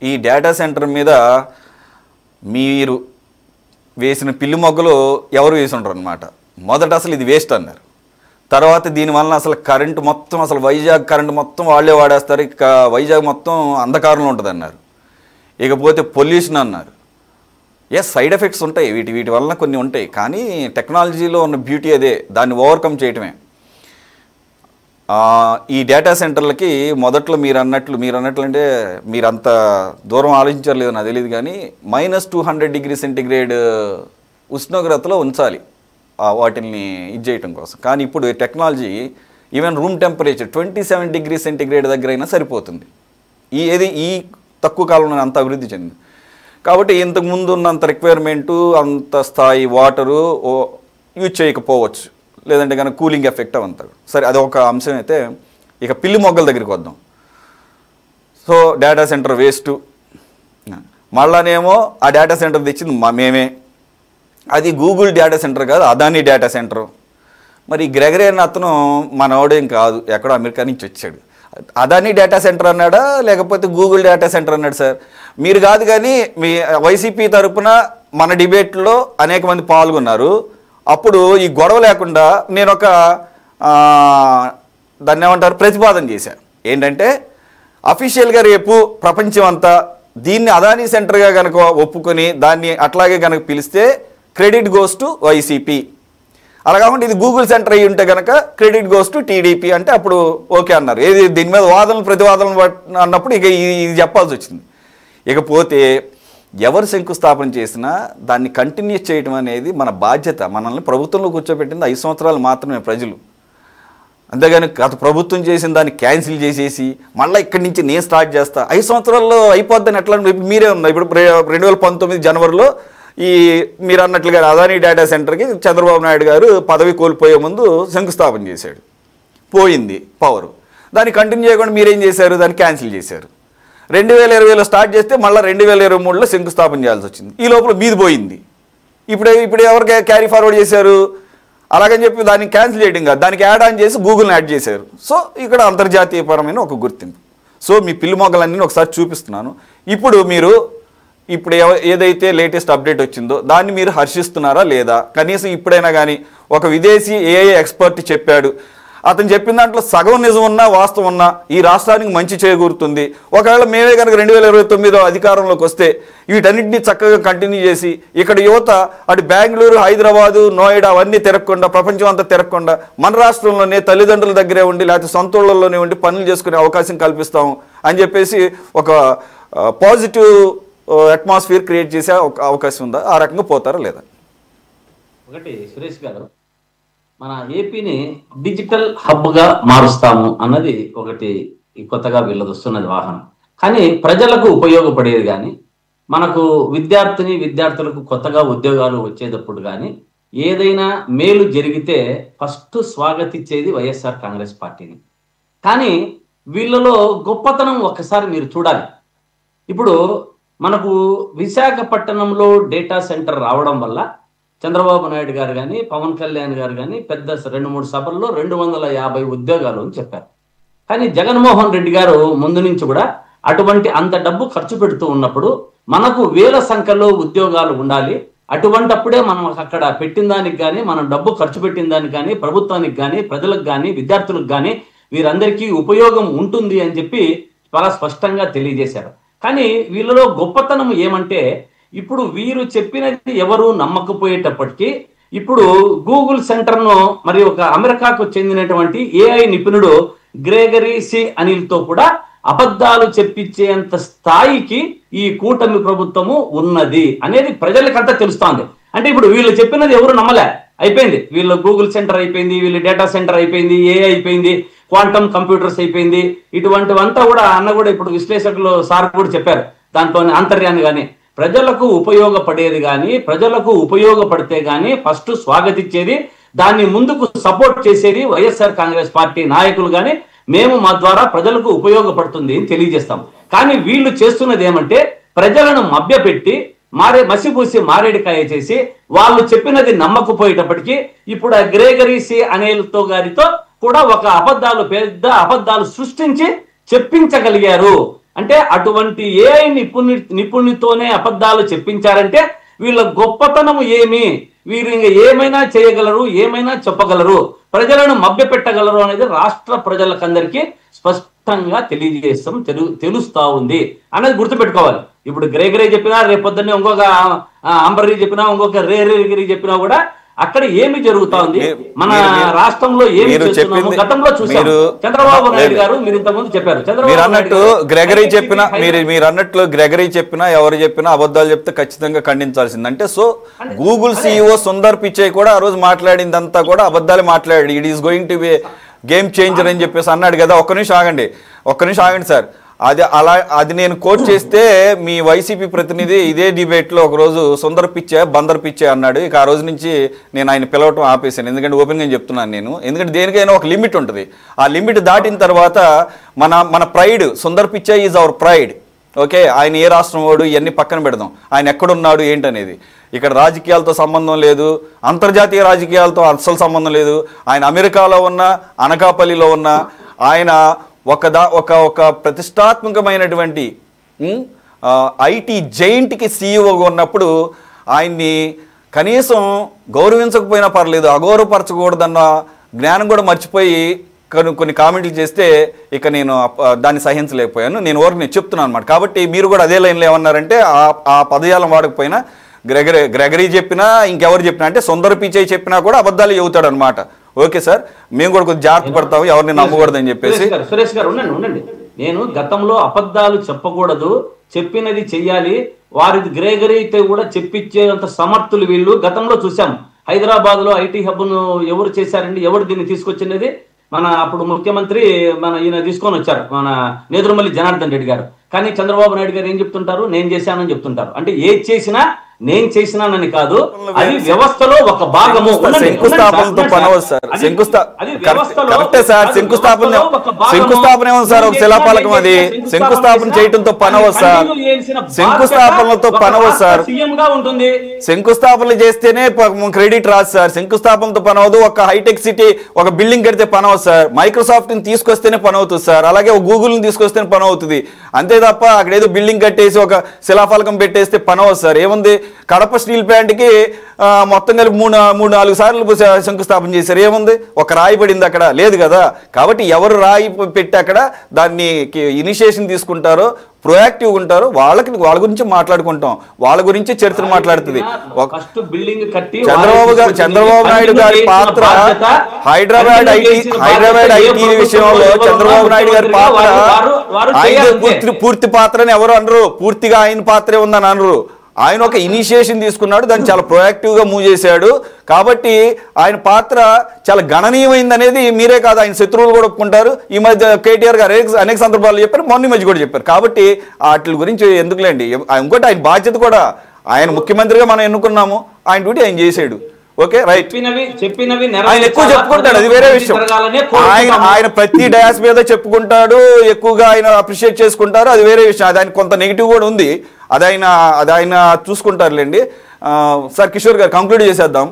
ఈ data centre మీద మీరు వేసిన పిల్లి మొగ్గలు ఎవరు వేసి ఉంటారు అనమాట. మొదట అసలు ఇది వేస్ట్ అన్నారు, తర్వాత దీనివల్ల అసలు కరెంటు మొత్తం అసలు వైజాగ్ కరెంటు మొత్తం వాళ్ళే వాడేస్తారు, ఇక వైజాగ్ మొత్తం అంధకారంలో ఉంటుంది అన్నారు. ఇకపోతే పొల్యూషన్ అన్నారు. ఎస్, సైడ్ ఎఫెక్ట్స్ ఉంటాయి, వీటి వలన కొన్ని ఉంటాయి, కానీ టెక్నాలజీలో ఉన్న బ్యూటీ అదే, దాన్ని ఓవర్కమ్ చేయటమే. ఈ డేటా సెంటర్లకి మొదట్లో మీరు అన్నట్లు అంటే మీరు అంత దూరం ఆలోచించలేదు నాకు తెలియదు, కానీ -200 డిగ్రీ సెంటిగ్రేడ్ ఉష్ణోగ్రతలో ఉంచాలి వాటిని ఇది చేయటం కోసం. కానీ ఇప్పుడు technology even room temperature 27 degree centigrade దగ్గర అయినా సరిపోతుంది. ఈ తక్కువ కాలంలో అంత అభివృద్ధి చెందింది. కాబట్టి ఇంతకుముందు ఉన్నంత రిక్వైర్మెంటు అంత స్థాయి వాటరు యూజ్ చేయకపోవచ్చు, లేదంటే కనుక కూలింగ్ ఎఫెక్ట్ అవంతాడు. సరే, అదొక అంశం అయితే. ఇక పిల్లి మొగ్గల దగ్గరికి వద్దాం. సో డేటా సెంటర్ వేస్ట్, మళ్ళానేమో ఆ డేటా సెంటర్ తెచ్చింది మేమే. అది గూగుల్ డేటా సెంటర్ కాదు, అదానీ డేటా సెంటర్. మరి గ్రెగరీ అన్న అతను మనోడేం కాదు, ఎక్కడో అమెరికా నుంచి వచ్చాడు. అదానీ డేటా సెంటర్ అన్నాడా లేకపోతే గూగుల్ డేటా సెంటర్ అన్నాడు? సార్ మీరు కాదు, కానీ మీ వైసీపీ తరఫున మన డిబేట్లో అనేక మంది పాల్గొన్నారు. అప్పుడు ఈ గొడవ లేకుండా నేను ఒక దాన్ని ఏమంటారు ప్రతిపాదన చేశాను. ఏంటంటే అఫీషియల్గా రేపు ప్రపంచం అంతా దీన్ని అదానీ సెంటర్గా కనుక ఒప్పుకొని దాన్ని అట్లాగే కనుక పిలిస్తే క్రెడిట్ గోస్ టు వైసీపీ. అలా కాకుండా ఇది గూగుల్ సెంటర్ అయ్యి ఉంటే కనుక క్రెడిట్ గోస్ టు టీడీపీ అంటే అప్పుడు ఓకే అన్నారు. ఏది దీని మీద వాదనలు ప్రతివాదనలు అన్నప్పుడు ఇక ఇది చెప్పాల్సి వచ్చింది. ఇకపోతే ఎవరు శంకుస్థాపన చేసినా దాన్ని కంటిన్యూ చేయడం అనేది మన బాధ్యత. మనల్ని ప్రభుత్వంలో కూర్చోబెట్టింది 5 సంవత్సరాలు మాత్రమే ప్రజలు. అంతేగాని గత ప్రభుత్వం చేసిన దాన్ని క్యాన్సిల్ చేసేసి మళ్ళీ ఇక్కడి నుంచి నేను స్టార్ట్ చేస్తా 5 సంవత్సరాల్లో అయిపోద్దని ఎట్లా మీరే ఉన్నారు. ఇప్పుడు 2019 జనవరిలో ఈ మీరు అన్నట్లుగా అదానీ డేటా సెంటర్కి చంద్రబాబు నాయుడు గారు పదవి కోల్పోయే ముందు శంకుస్థాపన చేశాడు. పోయింది పవరు. దాన్ని కంటిన్యూ చేయకుండా మీరేం చేశారు, దాన్ని క్యాన్సిల్ చేశారు. 2020లో స్టార్ట్ చేస్తే మళ్ళీ 2023లో శంకుస్థాపన చేయాల్సి వచ్చింది. ఈ లోపల మీది పోయింది. ఇప్పుడు ఎవరికి క్యారీ ఫార్వర్డ్ చేశారు? అలాగని చెప్పి దాన్ని క్యాన్సిల్ చేయడం కాదు, దానికి యాడ్ ఆన్ చేసి గూగుల్ని యాడ్ చేశారు. సో ఇక్కడ అంతర్జాతీయపరమైన ఒక గుర్తింపు. సో మీ పిల్లి మొగ్గలన్నీ ఒకసారి చూపిస్తున్నాను. ఇప్పుడు ఏదైతే లేటెస్ట్ అప్డేట్ వచ్చిందో దాన్ని మీరు హర్షిస్తున్నారా లేదా? కనీసం ఇప్పుడైనా కానీ ఒక విదేశీ ఏఐ ఎక్స్పర్ట్ చెప్పాడు, అతను చెప్పిన దాంట్లో సగం నిజం ఉన్నా వాస్తవం ఉన్నా ఈ రాష్ట్రానికి మంచి చేకూరుతుంది. ఒకవేళ మేమే కనుక 2029 అధికారంలోకి వస్తే వీటన్నిటిని చక్కగా కంటిన్యూ చేసి ఇక్కడ యువత అటు బెంగళూరు, హైదరాబాదు, నోయిడా అవన్నీ తిరగకుండా ప్రపంచం అంతా తిరగకుండా మన రాష్ట్రంలోనే తల్లిదండ్రుల దగ్గరే ఉండి లేకపోతే సొంత ఊళ్ళలోనే ఉండి పనులు చేసుకునే అవకాశం కల్పిస్తాం అని చెప్పేసి ఒక పాజిటివ్ అట్మాస్ఫియర్ క్రియేట్ చేసే అవకాశం ఉందా? ఆ రకంగా పోతారా లేదా? ఒకటి సురేష్ గారు, మన ఏపీని డిజిటల్ హబ్గా మారుస్తాము అన్నది ఒకటి కొత్తగా వీళ్ళది వస్తున్నది వాహనం. కానీ ప్రజలకు ఉపయోగపడేది కానీ మనకు విద్యార్థులకు కొత్తగా ఉద్యోగాలు వచ్చేటప్పుడు కానీ ఏదైనా మేలు జరిగితే ఫస్ట్ స్వాగతించేది వైఎస్ఆర్ కాంగ్రెస్ పార్టీని. కానీ వీళ్ళలో గొప్పతనం ఒక్కసారి మీరు చూడాలి. ఇప్పుడు మనకు విశాఖపట్నంలో డేటా సెంటర్ రావడం వల్ల చంద్రబాబు నాయుడు గారు కానీ పవన్ కళ్యాణ్ గారు కానీ పెద్ద 2-3 సభల్లో 250 ఉద్యోగాలు అని చెప్పారు. కానీ జగన్మోహన్ రెడ్డి గారు ముందు నుంచి కూడా అంత డబ్బు ఖర్చు పెడుతూ ఉన్నప్పుడు మనకు వేల సంఖ్యలో ఉద్యోగాలు ఉండాలి, అటువంటప్పుడే మనం అక్కడ పెట్టిన దానికి కానీ మనం డబ్బు ఖర్చు పెట్టిన దానికి కానీ ప్రభుత్వానికి కానీ ప్రజలకు కానీ విద్యార్థులకు కానీ వీరందరికీ ఉపయోగం ఉంటుంది అని చెప్పి చాలా స్పష్టంగా తెలియజేశారు. కానీ వీళ్ళలో గొప్పతనం ఏమంటే ఇప్పుడు వీరు చెప్పినది ఎవరు నమ్మకపోయేటప్పటికీ ఇప్పుడు గూగుల్ సెంటర్ను మరి ఒక అమెరికాకు చెందినటువంటి ఏఐ నిపుణుడు గ్రెగరీ సి అనిల్తో కూడా అబద్ధాలు చెప్పించేంత స్థాయికి ఈ కూటమి ప్రభుత్వము ఉన్నది అనేది ప్రజలకంతా తెలుస్తోంది. అంటే ఇప్పుడు వీళ్ళు చెప్పినది ఎవరు నమ్మలే, అయిపోయింది. వీళ్ళు గూగుల్ సెంటర్ అయిపోయింది, వీళ్ళు డేటా సెంటర్ అయిపోయింది, ఏఐ అయిపోయింది, క్వాంటమ్ కంప్యూటర్స్ అయిపోయింది. ఇటువంటివంతా కూడా అన్న కూడా ఇప్పుడు విశ్లేషకులు సార్ కూడా చెప్పారు దాంట్లోని అంతర్యాన్ని. కానీ ప్రజలకు ఉపయోగపడేది కానీ ప్రజలకు ఉపయోగపడితే కానీ ఫస్ట్ స్వాగతించేది, దాన్ని ముందుకు సపోర్ట్ చేసేది వైఎస్ఆర్ కాంగ్రెస్ పార్టీ నాయకులు కానీ మేము మా ద్వారా ప్రజలకు ఉపయోగపడుతుంది అని తెలియజేస్తాం. కానీ వీళ్ళు చేస్తున్నది ఏమంటే ప్రజలను మభ్యపెట్టి మసిపూసి మారేడికాయ చేసి వాళ్ళు చెప్పినది నమ్మకపోయేటప్పటికీ ఇప్పుడు ఆ గ్రెగరీ సి అనిల్తో గారితో కూడా ఒక పెద్ద అబద్ధాలు సృష్టించి చెప్పించగలిగారు. అంటే అటువంటి ఏఐ నిపుణునితోనే అబద్ధాలు చెప్పించారంటే వీళ్ళ గొప్పతనం ఏమి, వీరు ఇంకా ఏమైనా చేయగలరు, ఏమైనా చెప్పగలరు, ప్రజలను మభ్యపెట్టగలరు అనేది రాష్ట్ర ప్రజలకందరికీ స్పష్టంగా తెలుస్తా ఉంది అనేది గుర్తుపెట్టుకోవాలి. ఇప్పుడు గ్రేగరీ చెప్పినా, రేపొద్దున్నే ఇంకొక అంబరీ చెప్పినా, ఇంకొక రేగిరి చెప్పినా కూడా అక్కడ ఏమి జరుగుతా ఉంది, మన రాష్ట్రంలో ఏమి చేస్తున్నాము గతంలో చూసారు. చంద్రబాబు నాయుడు గారు మీరు ఇంతకుముందు చెప్పారు, మీరు అన్నట్టు గ్రెగరీ చెప్పినా ఎవరు చెప్పినా అబద్ధాలు చెప్తే ఖచ్చితంగా ఖండించాల్సింది. అంటే so Google CEO Sundar Pichai కూడా ఆ రోజు మాట్లాడిందంతా కూడా అబద్ధాలు మాట్లాడాడు. It is going to be game changer అని చెప్పేసి అన్నాడు కదా. ఒక్క నిమిషం ఆగండి సార్. అది నేను కోట్ చేస్తే మీ వైసీపీ ప్రతినిధి ఇదే డిబేట్లో ఒకరోజు సుందర్ పిచ్చే బందర్ పిచ్చే అన్నాడు. ఇక ఆ రోజు నుంచి నేను ఆయన పిలవటం ఆపేశాను. ఎందుకంటే ఓపెన్గా చెప్తున్నాను నేను, ఎందుకంటే దేనికైనా ఒక లిమిట్ ఉంటుంది. ఆ లిమిట్ దాటిన తర్వాత మన ప్రైడ్, సుందర్ పిచ్చే ఈజ్ అవర్ ప్రైడ్. ఓకే, ఆయన ఏ రాష్ట్రం వాడు ఇవన్నీ పక్కన పెడదాం, ఆయన ఎక్కడున్నాడు ఏంటనేది. ఇక్కడ రాజకీయాలతో సంబంధం లేదు, అంతర్జాతీయ రాజకీయాలతో అస్సలు సంబంధం లేదు. ఆయన అమెరికాలో ఉన్న, అనకాపల్లిలో ఉన్న ఆయన ఒక ప్రతిష్టాత్మకమైనటువంటి ఐటీ జైంట్కి సీఈఓగా ఉన్నప్పుడు ఆయన్ని కనీసం గౌరవించకపోయినా పర్లేదు, అగౌరవపరచకూడదన్న జ్ఞానం కూడా మర్చిపోయి కొన్ని కామెంట్లు చేస్తే ఇక నేను దాన్ని సహించలేకపోయాను. నేను చెప్తున్నాను అనమాట. కాబట్టి మీరు కూడా అదే లైన్లో ఏమన్నారంటే ఆ పదజాలం వాడకపోయినా గ్రెగరీ చెప్పినా ఇంకెవరు చెప్పినా, అంటే సుందర్ పిచై చెప్పినా కూడా అబద్ధాలు చెబుతాడు అనమాట. ఓకే సార్, మేము కూడా కొంచెం జాగ్రత్త పడతాము, ఎవరిని నమ్మకూడదని చెప్పేసి. సురేష్ గారు ఉండండి. నేను గతంలో అబద్ధాలు చెప్పకూడదు, చెప్పినది చెయ్యాలి, వారిది గ్రేగరీతో కూడా చెప్పించేంత సమర్థులు వీళ్ళు గతంలో చూసాం. హైదరాబాద్ లో ఐటీ హబ్ ను ఎవరు చేశారండి, ఎవరు దీన్ని తీసుకొచ్చినది? మన అప్పుడు ముఖ్యమంత్రి ఈయన తీసుకొని వచ్చారు, మన నేదురుమల్లి జనార్దన్ రెడ్డి గారు. కానీ చంద్రబాబు నాయుడు గారు ఏం చెప్తుంటారు, నేను చేశానని చెప్తుంటారు. అంటే ఏది చేసినా నేను చేసినానని కాదు, అది వ్యవస్థలో ఒక భాగము. శంకుస్థాపనతో పనవచ్చు సార్, శంకుస్థాపన ఏమో సార్, ఒక శిలాఫలకం అది. శంకుస్థాపన చేయడంతో పనవచ్చు సార్, శంకుస్థాపనలతో పనవచ్చు సార్. శంకుస్థాపనలు చేస్తేనే క్రెడిట్ రాదు సార్, శంకుస్థాపనతో పనవదు. ఒక హైటెక్ సిటీ, ఒక బిల్డింగ్ కడితే పనవచ్చు సార్, మైక్రోసాఫ్ట్ ని తీసుకొస్తేనే పని అవుతుంది సార్, అలాగే ఒక గూగుల్ ని తీసుకొస్తేనే పని అవుతుంది. అంతే తప్ప అక్కడ ఏదో బిల్డింగ్ కట్టేసి ఒక శిలాఫలకం పెట్టేస్తే పని అవుతుంది సార్. ఏముంది, కడప స్టీల్ ప్లాంట్కి మొత్తం కలిపి 3-4 సార్లు శంకుస్థాపన చేశారు. ఏముంది, ఒక రాయి పడింది అక్కడ? లేదు కదా. కాబట్టి ఎవరు రాయి పెట్టి అక్కడ దాన్ని ఇనిషియేషన్ తీసుకుంటారో, ప్రొయాక్టివ్గా ఉంటారో వాళ్ళ గురించి మాట్లాడుకుంటాం, వాళ్ళ గురించి చరిత్ర మాట్లాడుతుంది. చంద్రబాబు నాయుడు గారి పాత్ర హైదరాబాద్ ఐటీ విషయంలో చంద్రబాబు నాయుడు గారి పాత్ర ఆయన పూర్తి పాత్రని ఎవరు అనరు, పూర్తిగా ఆయన పాత్రే ఉందని అనరు. ఆయన ఒక ఇనిషియేషన్ తీసుకున్నాడు, దాన్ని చాలా ప్రొయాక్టివ్గా మూవ్ చేశాడు. కాబట్టి ఆయన పాత్ర చాలా గణనీయమైంది అనేది మీరే కాదు, ఆయన శత్రువులు కూడా ఒప్పుకుంటారు. ఈ మధ్య కేటీఆర్ గారు అనేక సందర్భాల్లో చెప్పారు, మొన్న మధ్య కూడా చెప్పారు. కాబట్టి వాటి గురించి ఎందుకులేండి. ఇంకోటి ఆయన బాధ్యత కూడా, ఆయన ముఖ్యమంత్రిగా మనం ఎన్నుకున్నాము, ఆయన డ్యూటీ ఆయన చేసాడు. ఓకే రైట్, ఆయన ఎక్కువ చెప్పుకుంటాడు, అది వేరే విషయం. ఆయన ప్రతి డయాస్ మీద చెప్పుకుంటాడు, ఎక్కువగా ఆయన అప్రిషియేట్ చేసుకుంటారు, అది వేరే విషయం. అది ఆయన కొంత నెగిటివ్ కూడా ఉంది, అది ఆయన చూసుకుంటారులేండి. సార్ కిషోర్ గారు కంక్లూడ్ చేసేద్దాం.